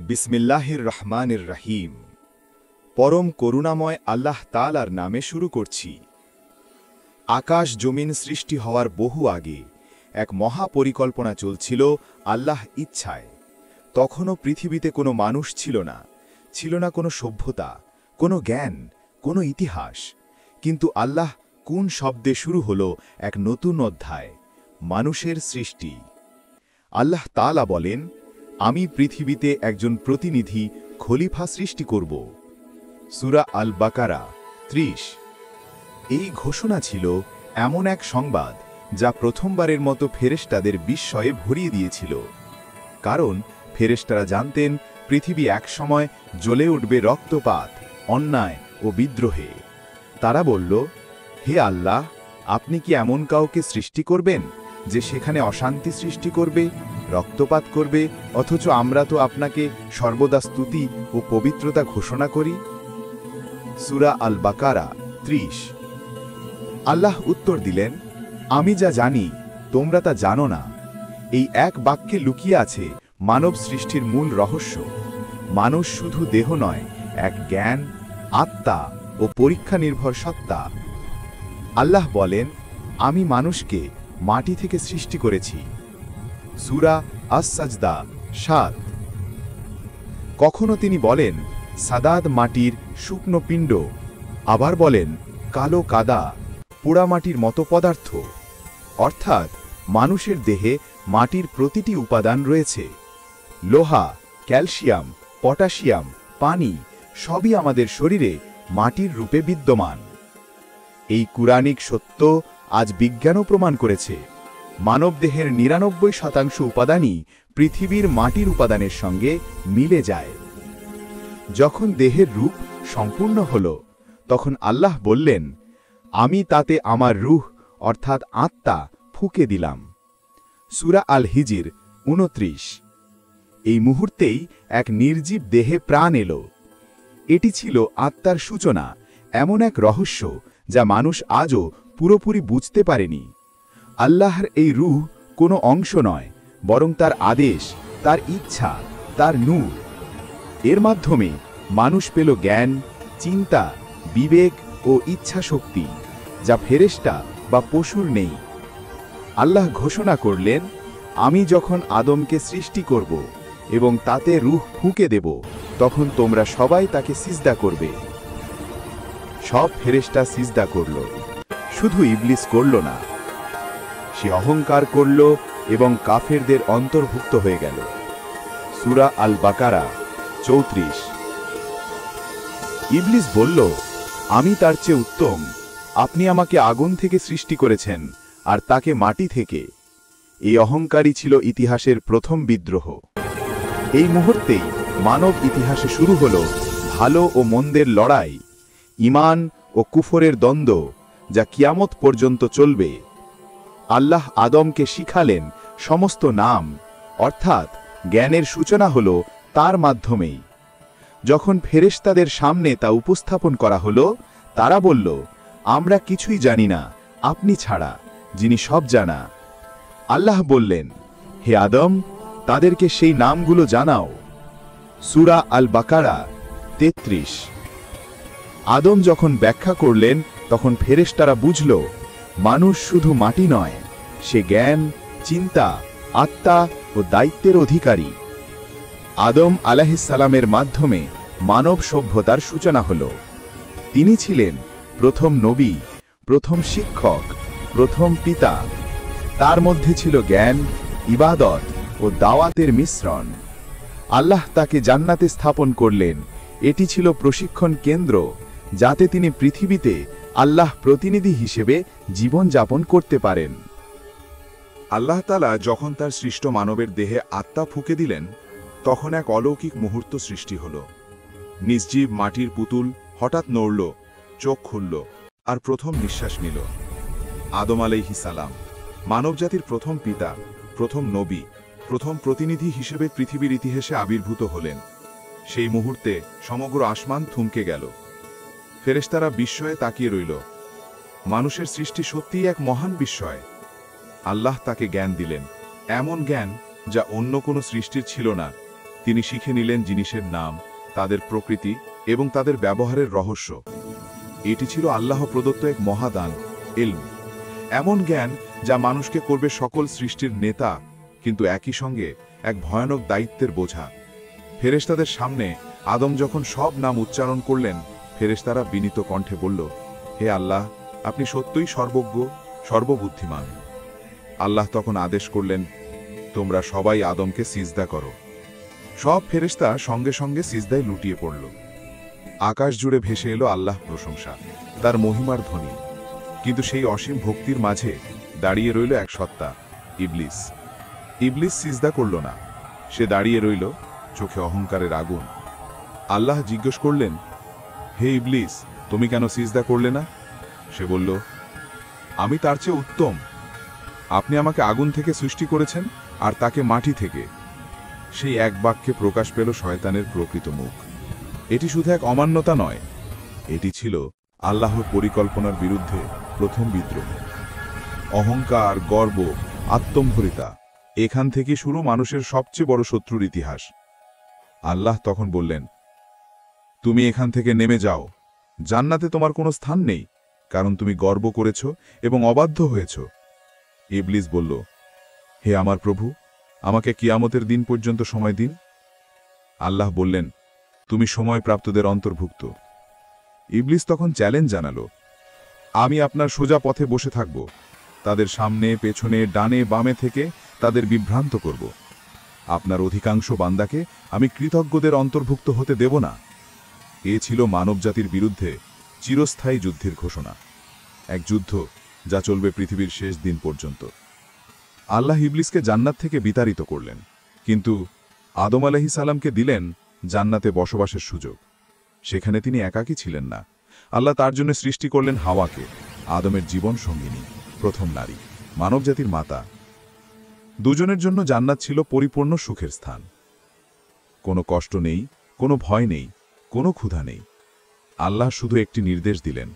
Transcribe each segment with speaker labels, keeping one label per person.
Speaker 1: বিসমিল্লাহির রহমানির রহিম। পরম করুণাময় আল্লাহ তাআলার নামে শুরু করছি। আকাশ জমিন সৃষ্টি হওয়ার বহু আগে এক মহা পরিকল্পনা চলছিল আল্লাহ ইচ্ছায়। তখনও পৃথিবীতে কোনো মানুষ ছিল না, ছিল না কোনো সভ্যতা, কোনো জ্ঞান, কোনো ইতিহাস। কিন্তু আল্লাহ কোন শব্দে শুরু হলো এক নতুন অধ্যায়, মানুষের সৃষ্টি। আল্লাহ তাআলা বলেন, আমি পৃথিবীতে একজন প্রতিনিধি খলিফা সৃষ্টি করব। সূরা আল বাকারা ৩০। এই ঘোষণা ছিল এমন এক সংবাদ যা প্রথমবারের মতো ফেরেশতাদের বিস্ময়ে ভরিয়ে দিয়েছিল। কারণ ফেরেশতারা জানতেন পৃথিবী একসময় জ্বলে উঠবে রক্তপাত, অন্যায় ও বিদ্রোহে। তারা বলল, হে আল্লাহ, আপনি কি এমন কাউকে সৃষ্টি করবেন যে সেখানে অশান্তি সৃষ্টি করবে, রক্তপাত করবে, অথচ আমরা তো আপনাকে সর্বদা স্তুতি ও পবিত্রতা ঘোষণা করি? সূরা আল বাকারা ৩০। আল্লাহ উত্তর দিলেন, আমি যা জানি তোমরা তা জানো না। এই এক বাক্যে লুকিয়ে আছে মানব সৃষ্টির মূল রহস্য। মানুষ শুধু দেহ নয়, এক জ্ঞান, আত্মা ও পরীক্ষা নির্ভর সত্তা। আল্লাহ বলেন, আমি মানুষকে মাটি থেকে সৃষ্টি করেছি। সূরা আস-সাজদা ৭। কখনো তিনি বলেন সাদাদ মাটির শুকনো পিণ্ড, আবার বলেন কালো কাদা, পোড়ামাটির মতো পদার্থ। অর্থাৎ মানুষের দেহে মাটির প্রতিটি উপাদান রয়েছে। লোহা, ক্যালসিয়াম, পটাশিয়াম, পানি সবই আমাদের শরীরে মাটির রূপে বিদ্যমান। এই কুরআনিক সত্য আজ বিজ্ঞানও প্রমাণ করেছে। মানবদেহের ৯৯% উপাদানই পৃথিবীর মাটির উপাদানের সঙ্গে মিলে যায়। যখন দেহের রূপ সম্পূর্ণ হল, তখন আল্লাহ বললেন, আমি তাতে আমার রূহ অর্থাৎ আত্মা ফুঁকে দিলাম। সূরা আল হিজর ২৯। এই মুহূর্তেই এক নির্জীব দেহে প্রাণ এলো। এটি ছিল আত্মার সূচনা, এমন এক রহস্য যা মানুষ আজও পুরোপুরি বুঝতে পারেনি। আল্লাহর এই রূহ কোনো অংশ নয়, বরং তার আদেশ, তার ইচ্ছা, তার নূর। এর মাধ্যমে মানুষ পেল জ্ঞান, চিন্তা, বিবেক ও ইচ্ছা শক্তি, যা ফেরেশতা বা পশুর নেই। আল্লাহ ঘোষণা করলেন, আমি যখন আদমকে সৃষ্টি করব এবং তাতে রূহ ফুঁকে দেব, তখন তোমরা সবাই তাকে সিজদা করবে। সব ফেরেশতা সিজদা করল, শুধু ইবলিস করল না। সে অহংকার করল এবং কাফেরদের অন্তর্ভুক্ত হয়ে গেল। সূরা আল বাকারা ৩৪। ইবলিস বলল, আমি তার চেয়ে উত্তম। আপনি আমাকে আগুন থেকে সৃষ্টি করেছেন আর তাকে মাটি থেকে। এই অহংকারই ছিল ইতিহাসের প্রথম বিদ্রোহ। এই মুহূর্তেই মানব ইতিহাসে শুরু হল ভালো ও মন্দের লড়াই, ঈমান ও কুফরের দ্বন্দ্ব, যা কিয়ামত পর্যন্ত চলবে। আল্লাহ আদমকে শিখালেন সমস্ত নাম, অর্থাৎ জ্ঞানের সূচনা হল তার মাধ্যমেই। যখন ফেরেশতাদের সামনে তা উপস্থাপন করা হলো, তারা বলল, আমরা কিছুই জানি না আপনি ছাড়া, যিনি সব জানা। আল্লাহ বললেন, হে আদম, তাদেরকে সেই নামগুলো জানাও। সূরা আল বাকারা ৩৩। আদম যখন ব্যাখ্যা করলেন, তখন ফেরেশতারা বুঝল মানুষ শুধু মাটি নয়, সে জ্ঞান, চিন্তা, আত্মা ও দায়িত্বের অধিকারী। আদম আলাইহিস সালামের মাধ্যমে মানব সভ্যতার সূচনা হল। তিনি ছিলেন প্রথম নবী, প্রথম শিক্ষক, প্রথম পিতা। তার মধ্যে ছিল জ্ঞান, ইবাদত ও দাওয়াতের মিশ্রণ। আল্লাহ তাকে জান্নাতে স্থাপন করলেন। এটি ছিল প্রশিক্ষণ কেন্দ্র, যাতে তিনি পৃথিবীতে আল্লাহ প্রতিনিধি হিসেবে জীবন যাপন করতে পারেন।
Speaker 2: আল্লাহ তাআলা যখন তার সৃষ্ট মানবের দেহে আত্মা ফুঁকে দিলেন, তখন এক অলৌকিক মুহূর্ত সৃষ্টি হল। নির্জীব মাটির পুতুল হঠাৎ নড়ল, চোখ খুলল আর প্রথম নিঃশ্বাস নিল। আদম আলাইহিস সালাম মানবজাতির প্রথম পিতা, প্রথম নবী, প্রথম প্রতিনিধি হিসেবে পৃথিবীর ইতিহাসে আবির্ভূত হলেন। সেই মুহূর্তে সমগ্র আসমান থমকে গেল। ফেরেশতারা বিস্ময়ে তাকিয়ে রইল। মানুষের সৃষ্টি সত্যিই এক মহান বিস্ময়। আল্লাহ তাকে জ্ঞান দিলেন, এমন জ্ঞান যা অন্য কোনো সৃষ্টির ছিল না। তিনি শিখে নিলেন জিনিসের নাম, তাদের প্রকৃতি এবং তাদের ব্যবহারের রহস্য। এটি ছিল আল্লাহ প্রদত্ত এক মহাদান, ইলম, এমন জ্ঞান যা মানুষকে করবে সকল সৃষ্টির নেতা, কিন্তু একই সঙ্গে এক ভয়ানক দায়িত্বের বোঝা। ফেরেশতাদের সামনে আদম যখন সব নাম উচ্চারণ করলেন, ফেরেশতারা বিনীত কণ্ঠে বলল, হে আল্লাহ, আপনি সত্যই সর্বজ্ঞ, সর্ববুদ্ধিমান। আল্লাহ তখন আদেশ করলেন, তোমরা সবাই আদমকে সিজদা করো। সব ফেরেশতা সঙ্গে সঙ্গে সিজদায় লুটিয়ে পড়ল। আকাশ জুড়ে ভেসে এলো আল্লাহ প্রশংসা, তার মহিমার ধ্বনি। কিন্তু সেই অসীম ভক্তির মাঝে দাঁড়িয়ে রইল এক সত্তা, ইবলিস। ইবলিস সিজদা করল না, সে দাঁড়িয়ে রইল, চোখে অহংকারের আগুন। আল্লাহ জিজ্ঞেস করলেন, হে ইবলিস, তুমি কেন সিজদা করলে না? সে বলল, আমি তার চেয়ে উত্তম। আপনি আমাকে আগুন থেকে সৃষ্টি করেছেন আর তাকে মাটি থেকে। সেই এক বাক্যে প্রকাশ পেল শয়তানের প্রকৃত মুখ। এটি শুধু এক অমান্যতা নয়, এটি ছিল আল্লাহর পরিকল্পনার বিরুদ্ধে প্রথম বিদ্রোহ। অহংকার, গর্ব, আত্মম্ভরিতা, এখান থেকে শুরু মানুষের সবচেয়ে বড় শত্রুর ইতিহাস। আল্লাহ তখন বললেন, তুমি এখান থেকে নেমে যাও, জান্নাতে তোমার কোনো স্থান নেই, কারণ তুমি গর্ব করেছ এবং অবাধ্য হয়েছ। ইবলিস বলল, হে আমার প্রভু, আমাকে কিয়ামতের দিন পর্যন্ত সময় দিন। আল্লাহ বললেন, তুমি সময়প্রাপ্তদের অন্তর্ভুক্ত। ইবলিস তখন চ্যালেঞ্জ জানালো, আমি আপনার সোজা পথে বসে থাকব, তাদের সামনে, পেছনে, ডানে বামে থেকে তাদের বিভ্রান্ত করব। আপনার অধিকাংশ বান্দাকে আমি কৃতজ্ঞদের অন্তর্ভুক্ত হতে দেব না। এ ছিল মানবজাতির বিরুদ্ধে চিরস্থায়ী যুদ্ধের ঘোষণা, এক যুদ্ধ যা চলবে পৃথিবীর শেষ দিন পর্যন্ত। আল্লাহ ইবলিসকে জান্নাত থেকে বিতাড়িত করলেন, কিন্তু আদম আলাইহিস সালামকে দিলেন জান্নাতে বসবাসের সুযোগ। সেখানে তিনি একাকী ছিলেন না, আল্লাহ তার জন্য সৃষ্টি করলেন হাওয়াকে, আদমের জীবন সঙ্গিনী, প্রথম নারী, মানবজাতির মাতা। দুজনের জন্য জান্নাত ছিল পরিপূর্ণ সুখের স্থান। কোনো কষ্ট নেই, কোনো ভয় নেই, কোনো ক্ষুধা নেই। আল্লাহ শুধু একটি নির্দেশ দিলেন,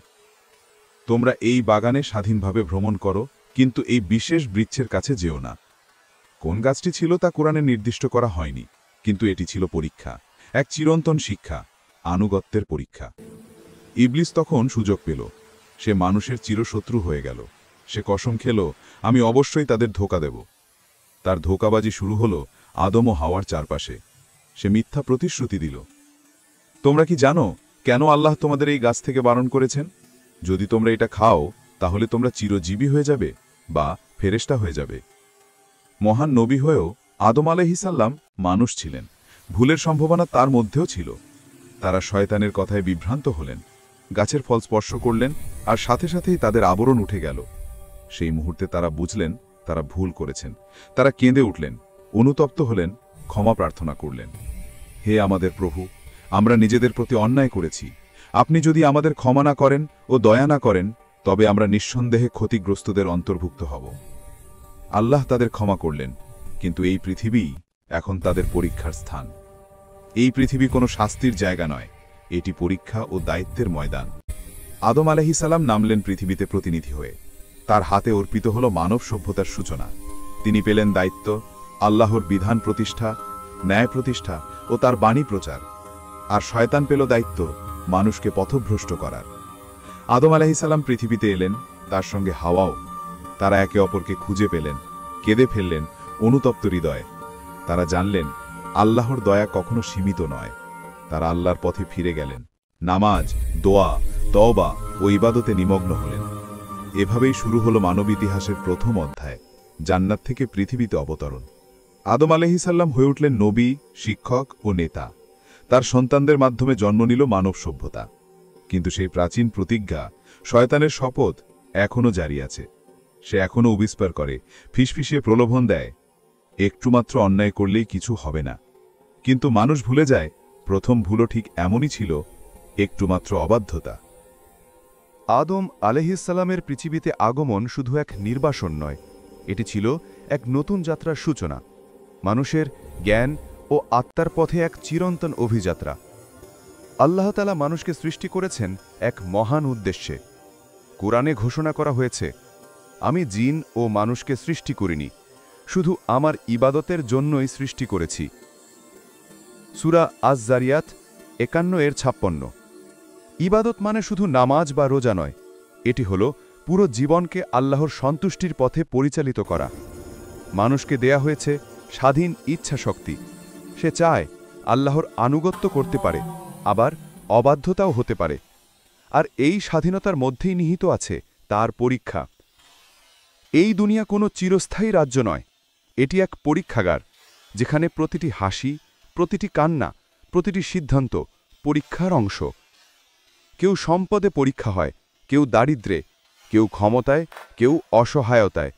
Speaker 2: তোমরা এই বাগানে স্বাধীনভাবে ভ্রমণ করো, কিন্তু এই বিশেষ বৃক্ষের কাছে যেও না। কোন গাছটি ছিল তা কোরআনে নির্দিষ্ট করা হয়নি, কিন্তু এটি ছিল পরীক্ষা, এক চিরন্তন শিক্ষা, আনুগত্যের পরীক্ষা। ইবলিস তখন সুযোগ পেল, সে মানুষের চিরশত্রু হয়ে গেল। সে কসম খেল, আমি অবশ্যই তাদের ধোঁকা দেব। তার ধোঁকাবাজি শুরু হলো আদম ও হাওয়ার চারপাশে। সে মিথ্যা প্রতিশ্রুতি দিল, তোমরা কি জানো কেন আল্লাহ তোমাদের এই গাছ থেকে বারণ করেছেন? যদি তোমরা এটা খাও তাহলে তোমরা চিরজীবী হয়ে যাবে বা ফেরেশতা হয়ে যাবে। মহান নবী হয়েও আদম আলাইহিস সালাম মানুষ ছিলেন, ভুলের সম্ভাবনা তার মধ্যেও ছিল। তারা শয়তানের কথায় বিভ্রান্ত হলেন, গাছের ফল স্পর্শ করলেন, আর সাথে সাথেই তাদের আবরণ উঠে গেল। সেই মুহূর্তে তারা বুঝলেন তারা ভুল করেছেন। তারা কেঁদে উঠলেন, অনুতপ্ত হলেন, ক্ষমা প্রার্থনা করলেন। হে আমাদের প্রভু, আমরা নিজেদের প্রতি অন্যায় করেছি। আপনি যদি আমাদের ক্ষমা না করেন ও দয়া না করেন, তবে আমরা নিঃসন্দেহে ক্ষতিগ্রস্তদের অন্তর্ভুক্ত হব। আল্লাহ তাদের ক্ষমা করলেন, কিন্তু এই পৃথিবী এখন তাদের পরীক্ষার স্থান। এই পৃথিবী কোনো শাস্তির জায়গা নয়, এটি পরীক্ষা ও দায়িত্বের ময়দান। আদম আলাইহিস সালাম নামলেন পৃথিবীতে প্রতিনিধি হয়ে। তার হাতে অর্পিত হল মানব সভ্যতার সূচনা। তিনি পেলেন দায়িত্ব, আল্লাহর বিধান প্রতিষ্ঠা, ন্যায় প্রতিষ্ঠা ও তার বাণী প্রচার। আর শয়তান পেল দায়িত্ব, মানুষকে পথভ্রষ্ট করার। আদম আলাইহিস সালাম পৃথিবীতে এলেন, তার সঙ্গে হাওয়াও। তারা একে অপরকে খুঁজে পেলেন, কেঁদে ফেললেন, অনুতপ্ত হৃদয়ে। তারা জানলেন আল্লাহর দয়া কখনো সীমিত নয়। তারা আল্লাহর পথে ফিরে গেলেন, নামাজ, দোয়া, তওবা ও ইবাদতে নিমগ্ন হলেন। এভাবেই শুরু হলো মানব ইতিহাসের প্রথম অধ্যায়, জান্নাত থেকে পৃথিবীতে অবতরণ। আদম আলাইহিস সালাম হয়ে উঠলেন নবী, শিক্ষক ও নেতা। তার সন্তানদের মাধ্যমে জন্ম নিল মানব সভ্যতা। কিন্তু সেই প্রাচীন প্রতিজ্ঞা, শয়তানের শপথ এখনও জারি আছে। সে এখনও উবিস্পার করে, ফিসফিসিয়ে প্রলোভন দেয়, একটুমাত্র অন্যায় করলেই কিছু হবে না। কিন্তু মানুষ ভুলে যায়, প্রথম ভুলও ঠিক এমনই ছিল, একটুমাত্র অবাধ্যতা।
Speaker 3: আদম আলাইহিস সালামের পৃথিবীতে আগমন শুধু এক নির্বাসন নয়, এটি ছিল এক নতুন যাত্রার সূচনা, মানুষের জ্ঞান ও আত্মার পথে এক চিরন্তন অভিযাত্রা। আল্লাহ তাআলা মানুষকে সৃষ্টি করেছেন এক মহান উদ্দেশ্যে। কোরআনে ঘোষণা করা হয়েছে, আমি জিন ও মানুষকে সৃষ্টি করিনি, শুধু আমার ইবাদতের জন্যই সৃষ্টি করেছি। সূরা আজ-জারিয়াত 51-56। ইবাদত মানে শুধু নামাজ বা রোজা নয়, এটি হলো পুরো জীবনকে আল্লাহর সন্তুষ্টির পথে পরিচালিত করা। মানুষকে দেয়া হয়েছে স্বাধীন ইচ্ছা শক্তি। সে চায় আল্লাহর আনুগত্য করতে পারে, আবার অবাধ্যতাও হতে পারে। আর এই স্বাধীনতার মধ্যেই নিহিত আছে তার পরীক্ষা। এই দুনিয়া কোনো চিরস্থায়ী রাজ্য নয়, এটি এক পরীক্ষাগার, যেখানে প্রতিটি হাসি, প্রতিটি কান্না, প্রতিটি সিদ্ধান্ত পরীক্ষার অংশ। কেউ সম্পদে পরীক্ষা হয়, কেউ দারিদ্র্যে, কেউ ক্ষমতায়, কেউ অসহায়তায়।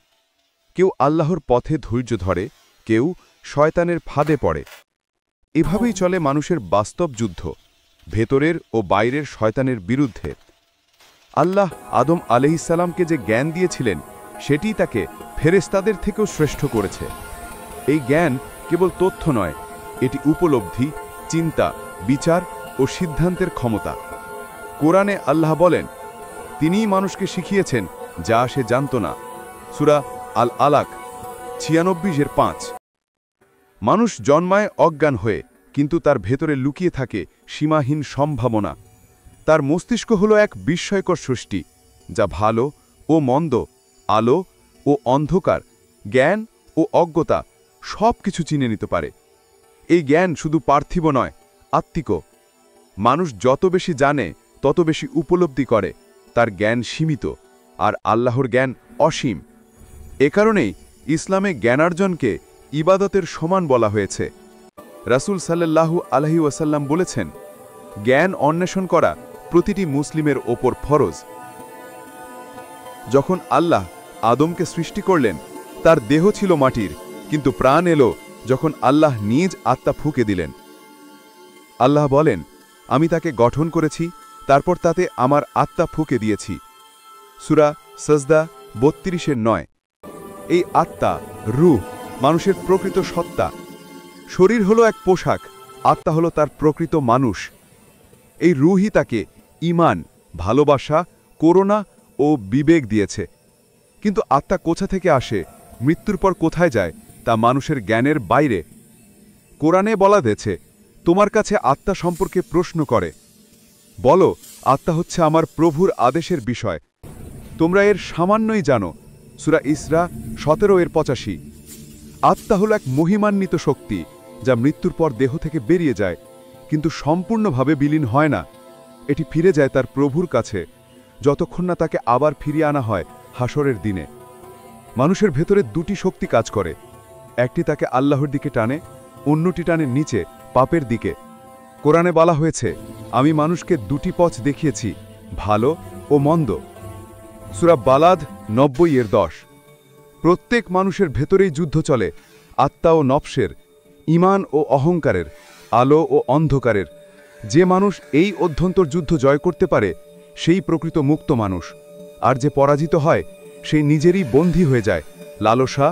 Speaker 3: কেউ আল্লাহর পথে ধৈর্য ধরে, কেউ শয়তানের ফাঁদে পড়ে। এভাবেই চলে মানুষের বাস্তব যুদ্ধ, ভেতরের ও বাইরের শয়তানের বিরুদ্ধে। আল্লাহ আদম আলাইহিসসালামকে যে জ্ঞান দিয়েছিলেন, সেটিই তাকে ফেরেশতাদের থেকেও শ্রেষ্ঠ করেছে। এই জ্ঞান কেবল তথ্য নয়, এটি উপলব্ধি, চিন্তা, বিচার ও সিদ্ধান্তের ক্ষমতা। কোরআনে আল্লাহ বলেন, তিনিই মানুষকে শিখিয়েছেন যা সে জানত না। সূরা আল-আলাক 96-5। মানুষ জন্মায় অজ্ঞান হয়ে, কিন্তু তার ভেতরে লুকিয়ে থাকে সীমাহীন সম্ভাবনা। তার মস্তিষ্ক হলো এক বিস্ময়কর সৃষ্টি, যা ভালো ও মন্দ, আলো ও অন্ধকার, জ্ঞান ও অজ্ঞতা সব কিছু চিনে নিতে পারে। এই জ্ঞান শুধু পার্থিব নয়, আত্মিকও। মানুষ যত বেশি জানে, তত বেশি উপলব্ধি করে। তার জ্ঞান সীমিত, আর আল্লাহর জ্ঞান অসীম। এ কারণেই ইসলামে জ্ঞানার্জনকে ইবাদতের সমান বলা হয়েছে। রাসূল সাল্লাল্লাহু আলাইহি ওয়াসাল্লাম বলেছেন, জ্ঞান অন্বেষণ করা প্রতিটি মুসলিমের ওপর ফরজ। যখন আল্লাহ আদমকে সৃষ্টি করলেন, তার দেহ ছিল মাটির, কিন্তু প্রাণ এলো যখন আল্লাহ নিজ আত্মা ফুঁকে দিলেন। আল্লাহ বলেন, আমি তাকে গঠন করেছি, তারপর তাতে আমার আত্মা ফুঁকে দিয়েছি। সূরা সাজদা 32-9। এই আত্মা, রূহ, মানুষের প্রকৃত সত্তা। শরীর হলো এক পোশাক, আত্মা হলো তার প্রকৃত মানুষ। এই রূহই তাকে ঈমান, ভালোবাসা, করুণা ও বিবেক দিয়েছে। কিন্তু আত্মা কোথা থেকে আসে, মৃত্যুর পর কোথায় যায়, তা মানুষের জ্ঞানের বাইরে। কোরআনে বলা হয়েছে, তোমার কাছে আত্মা সম্পর্কে প্রশ্ন করে, বলো, আত্মা হচ্ছে আমার প্রভুর আদেশের বিষয়, তোমরা এর সামান্যই জানো। সূরা ইসরা 17-85। আত্মা হল এক মহিমান্বিত শক্তি, যা মৃত্যুর পর দেহ থেকে বেরিয়ে যায়, কিন্তু সম্পূর্ণভাবে বিলীন হয় না। এটি ফিরে যায় তার প্রভুর কাছে, যতক্ষণ না তাকে আবার ফিরিয়ে আনা হয় হাসরের দিনে। মানুষের ভেতরে দুটি শক্তি কাজ করে, একটি তাকে আল্লাহর দিকে টানে, অন্যটি টানে নিচে, পাপের দিকে। কোরআনে বলা হয়েছে, আমি মানুষকে দুটি পথ দেখিয়েছি, ভালো ও মন্দ। সূরা বালাদ 90-10। প্রত্যেক মানুষের ভেতরেই যুদ্ধ চলে, আত্মা ও নফসের, ঈমান ও অহংকারের, আলো ও অন্ধকারের। যে মানুষ এই অভ্যন্তর যুদ্ধ জয় করতে পারে, সেই প্রকৃত মুক্ত মানুষ। আর যে পরাজিত হয়, সেই নিজেরই বন্দী হয়ে যায় লালসা,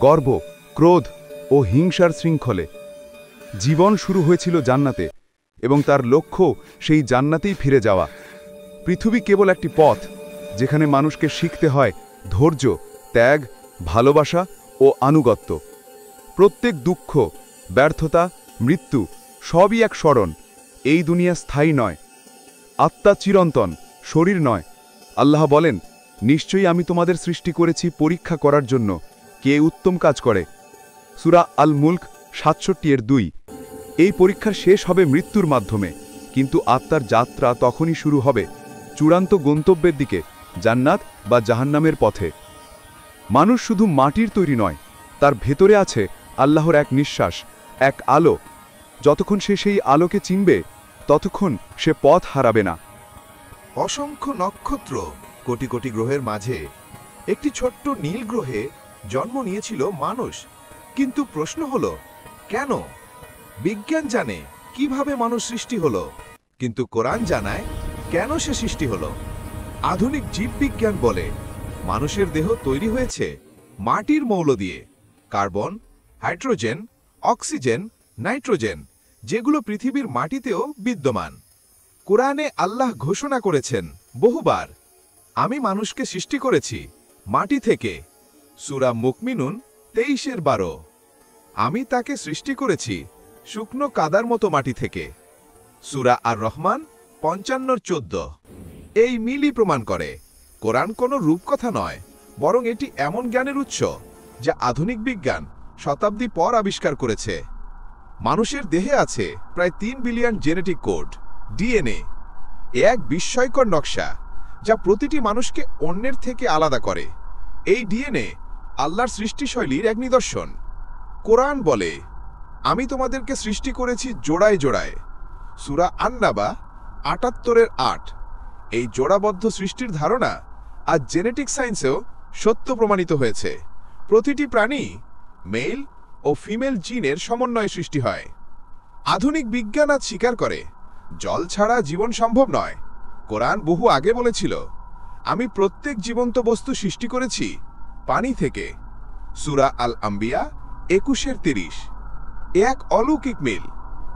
Speaker 3: গর্ব, ক্রোধ ও হিংসার শৃঙ্খলে। জীবন শুরু হয়েছিল জান্নাতে, এবং তার লক্ষ্য সেই জান্নাতেই ফিরে যাওয়া। পৃথিবী কেবল একটি পথ, যেখানে মানুষকে শিখতে হয় ধৈর্য, ত্যাগ, ভালোবাসা ও আনুগত্য। প্রত্যেক দুঃখ, ব্যর্থতা, মৃত্যু সবই এক স্মরণ। এই দুনিয়া স্থায়ী নয়, আত্মা চিরন্তন, শরীর নয়। আল্লাহ বলেন, নিশ্চয়ই আমি তোমাদের সৃষ্টি করেছি পরীক্ষা করার জন্য, কে উত্তম কাজ করে। সূরা আল মুলক 67-2। এই পরীক্ষার শেষ হবে মৃত্যুর মাধ্যমে, কিন্তু আত্মার যাত্রা তখনই শুরু হবে, চূড়ান্ত গন্তব্যের দিকে, জান্নাত বা জাহান্নামের পথে। মানুষ শুধু মাটির তৈরি নয়, তার ভেতরে আছে আল্লাহর এক নিঃশ্বাস, এক আলো। যতক্ষণ সে সেই আলোকে চিনবে, ততক্ষণ সে পথ হারাবে না।
Speaker 1: অসংখ্য নক্ষত্র, কোটি কোটি গ্রহের মাঝে একটি ছোট্ট নীল গ্রহে জন্ম নিয়েছিল মানুষ। কিন্তু প্রশ্ন হলো, কেন? বিজ্ঞান জানে কিভাবে মানুষ সৃষ্টি হলো, কিন্তু কোরআন জানায় কেন সে সৃষ্টি হলো। আধুনিক জীববিজ্ঞান বলে, মানুষের দেহ তৈরি হয়েছে মাটির মৌল দিয়ে, কার্বন, হাইড্রোজেন, অক্সিজেন, নাইট্রোজেন, যেগুলো পৃথিবীর মাটিতেও বিদ্যমান। কোরআনে আল্লাহ ঘোষণা করেছেন বহুবার, আমি মানুষকে সৃষ্টি করেছি মাটি থেকে। সূরা মুকমিনুন 23-12। আমি তাকে সৃষ্টি করেছি
Speaker 2: শুকনো কাদার মতো মাটি থেকে। সূরা আর রহমান 55:14। এই মিলই প্রমাণ করে কোরআন কোনো রূপকথা নয়, বরং এটি এমন জ্ঞানের উৎস যা আধুনিক বিজ্ঞান শতাব্দী পর আবিষ্কার করেছে। মানুষের দেহে আছে প্রায় 3 বিলিয়ন জেনেটিক কোড, ডিএনএ। এ এক বিস্ময়কর নকশা যা প্রতিটি মানুষকে অন্যের থেকে আলাদা করে। এই ডিএনএ আল্লাহর সৃষ্টিশৈলীর এক নিদর্শন। কোরআন বলে, আমি তোমাদেরকে সৃষ্টি করেছি জোড়ায় জোড়ায়। সূরা আন-নাবা ৭৮-৮। এই জোড়াবদ্ধ সৃষ্টির ধারণা আজ জেনেটিক সায়েন্সেও সত্য প্রমাণিত হয়েছে। প্রতিটি প্রাণী মেল ও ফিমেল জিনের সমন্বয়ে সৃষ্টি হয়। আধুনিক বিজ্ঞান আজ স্বীকার করে জল ছাড়া জীবন সম্ভব নয়। কোরআন বহু আগে বলেছিল, আমি প্রত্যেক জীবন্ত বস্তু সৃষ্টি করেছি পানি থেকে। সূরা আল আম্বিয়া ২১-৩০। এ এক অলৌকিক মিল।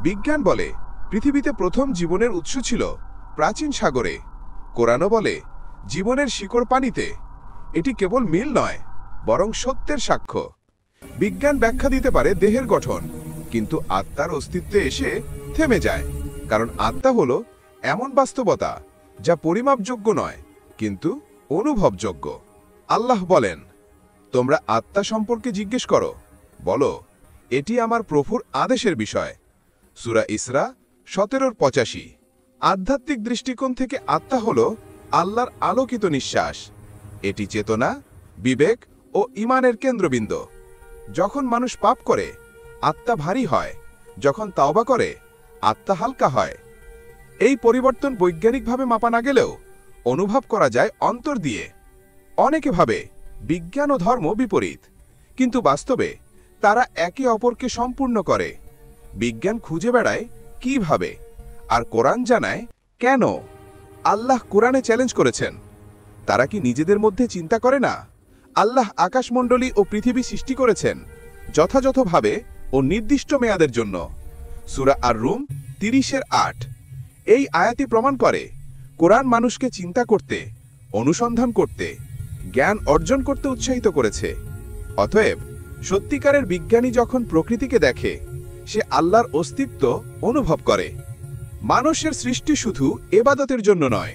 Speaker 2: বিজ্ঞান বলে পৃথিবীতে প্রথম জীবনের উৎস ছিল প্রাচীন সাগরে। কোরআনও বলে জীবনের শিকড় পানিতে। এটি কেবল মিল নয়, বরং সত্যের সাক্ষ্য। বিজ্ঞান ব্যাখ্যা দিতে পারে দেহের গঠন, কিন্তু আত্মার অস্তিত্বে এসে থেমে যায়, কারণ আত্মা হলো এমন বাস্তবতা যা পরিমাপযোগ্য নয়, কিন্তু অনুভবযোগ্য। আল্লাহ বলেন, তোমরা আত্মা সম্পর্কে জিজ্ঞেস করো, বলো এটি আমার প্রভুর আদেশের বিষয়। সূরা ইসরা ১৭-৮৫। আধ্যাত্মিক দৃষ্টিকোণ থেকে আত্মা হল আল্লাহর আলোকিত নিঃশ্বাস। এটি চেতনা, বিবেক ও ঈমানের কেন্দ্রবিন্দু। যখন মানুষ পাপ করে আত্মা ভারী হয়, যখন তাওবা করে আত্মা হালকা হয়। এই পরিবর্তন বৈজ্ঞানিকভাবে মাপা না গেলেও অনুভব করা যায় অন্তর দিয়ে। অনেকে ভাবে বিজ্ঞান ও ধর্ম বিপরীত, কিন্তু বাস্তবে তারা একে অপরকে সম্পূর্ণ করে। বিজ্ঞান খুঁজে বেড়ায় কিভাবে, আর কোরআন জানায় কেন। আল্লাহ কোরআনে চ্যালেঞ্জ করেছেন, তারা কি নিজেদের মধ্যে চিন্তা করে না? আল্লাহ আকাশমণ্ডলী ও পৃথিবী সৃষ্টি করেছেন যথাযথভাবে ও নির্দিষ্ট মেয়াদের জন্য। সূরা আর রুম ৩০-৮। এই আয়াতি প্রমাণ করে কোরআন মানুষকে চিন্তা করতে, অনুসন্ধান করতে, জ্ঞান অর্জন করতে উৎসাহিত করেছে। অতএব সত্যিকারের বিজ্ঞানী যখন প্রকৃতিকে দেখে, সে আল্লাহর অস্তিত্ব অনুভব করে। মানুষের সৃষ্টি শুধু ইবাদতের জন্য নয়,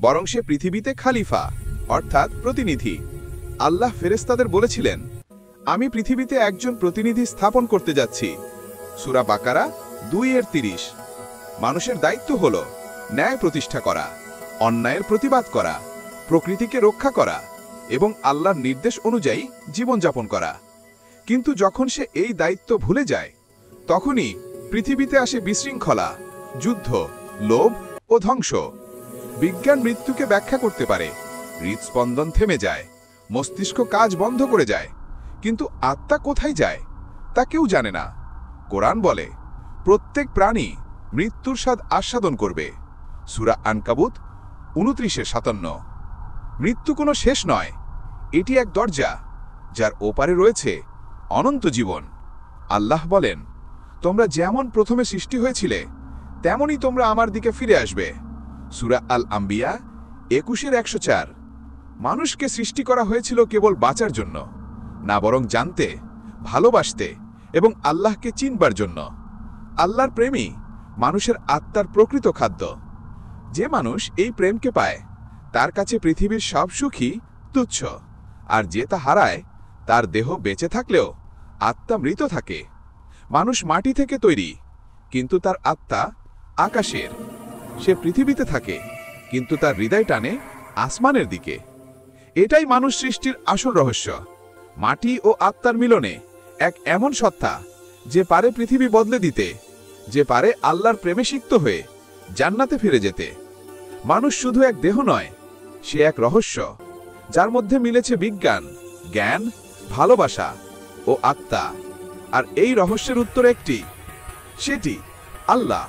Speaker 2: বরং সে পৃথিবীতে খালিফা, অর্থাৎ প্রতিনিধি। আল্লাহ ফেরেশতাদের বলেছিলেন, আমি পৃথিবীতে একজন প্রতিনিধি স্থাপন করতে যাচ্ছি। সূরা বাকারা ২-৩০। মানুষের দায়িত্ব হল ন্যায় প্রতিষ্ঠা করা, অন্যায়ের প্রতিবাদ করা, প্রকৃতিকে রক্ষা করা এবং আল্লাহর নির্দেশ অনুযায়ী জীবনযাপন করা। কিন্তু যখন সে এই দায়িত্ব ভুলে যায়, তখনই পৃথিবীতে আসে বিশৃঙ্খলা, যুদ্ধ, লোভ ও ধ্বংস। বিজ্ঞান মৃত্যুকে ব্যাখ্যা করতে পারে, হৃদস্পন্দন থেমে যায়, মস্তিষ্ক কাজ বন্ধ করে যায়, কিন্তু আত্মা কোথায় যায় তা কেউ জানে না। কোরআন বলে, প্রত্যেক প্রাণী মৃত্যুর স্বাদ আস্বাদন করবে। সূরা আনকাবুত ২৯-৫৭। মৃত্যু কোনো শেষ নয়, এটি এক দরজা যার ওপারে রয়েছে অনন্ত জীবন। আল্লাহ বলেন, তোমরা যেমন প্রথমে সৃষ্টি হয়েছিলে তেমনই তোমরা আমার দিকে ফিরে আসবে। সূরা আল আম্বিয়া ২১-১০৪। মানুষকে সৃষ্টি করা হয়েছিল কেবল বাঁচার জন্য না, বরং জানতে, ভালোবাসতে এবং আল্লাহকে চিনবার জন্য। আল্লাহর প্রেমই মানুষের আত্মার প্রকৃত খাদ্য। যে মানুষ এই প্রেমকে পায়, তার কাছে পৃথিবীর সব সুখই তুচ্ছ, আর যে তা হারায়, তার দেহ বেঁচে থাকলেও আত্মা মৃত থাকে। মানুষ মাটি থেকে তৈরি, কিন্তু তার আত্মা আকাশের। সে পৃথিবীতে থাকে, কিন্তু তার হৃদয় টানে আসমানের দিকে। এটাই মানুষ সৃষ্টির আসল রহস্য। মাটি ও আত্মার মিলনে এক এমন সত্তা যে পারে পৃথিবী বদলে দিতে, যে পারে আল্লাহর প্রেমে সিক্ত হয়ে জান্নাতে ফিরে যেতে। মানুষ শুধু এক দেহ নয়, সে এক রহস্য যার মধ্যে মিলেছে বিজ্ঞান, জ্ঞান, ভালোবাসা ও আত্মা। আর এই রহস্যের উত্তর একটি, সেটি আল্লাহ।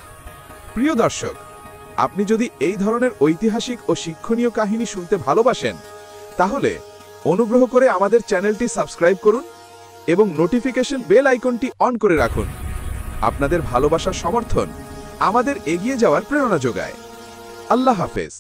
Speaker 2: প্রিয় দর্শক, আপনি যদি এই ধরনের ঐতিহাসিক ও শিক্ষণীয় কাহিনী শুনতে ভালোবাসেন, তাহলে অনুগ্রহ করে আমাদের চ্যানেলটি সাবস্ক্রাইব করুন এবং নোটিফিকেশন বেল আইকনটি অন করে রাখুন। আপনাদের ভালোবাসার সমর্থন আমাদের এগিয়ে যাওয়ার প্রেরণা যোগায়। আল্লাহ হাফেজ।